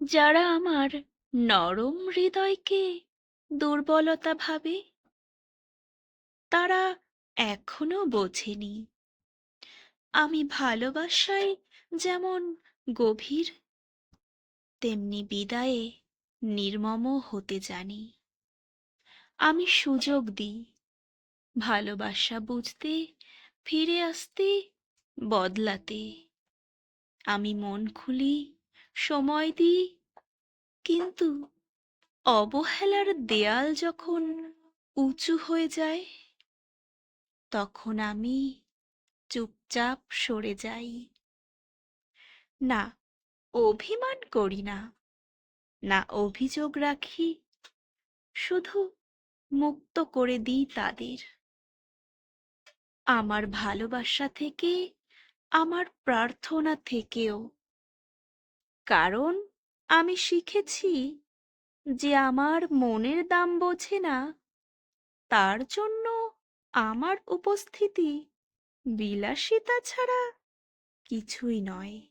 যারা আমার নরম হৃদয়কে দুর্বলতা ভাবে, তারা এখনো বোঝেনি আমি ভালোবাসায় যেমন গভীর, তেমনি বিদায়ে নির্মম হতে জানি। আমি সুযোগ দিই ভালোবাসা বুঝতে, ফিরে আসতে, বদলাতে। আমি মন খুলি, সময় দিই, কিন্তু অবহেলার দেয়াল যখন উঁচু হয়ে যায়, তখন আমি চুপচাপ সরে যাই। না, অভিমান করি না, না অভিযোগ রাখি, শুধু মুক্ত করে দিই তাদের আমার ভালোবাসা থেকে, আমার প্রার্থনা থেকেও। কারণ আমি শিখেছি, যে আমার মনের দাম বোঝে না, তার জন্য আমার উপস্থিতি বিলাসিতা ছাড়া কিছুই নয়।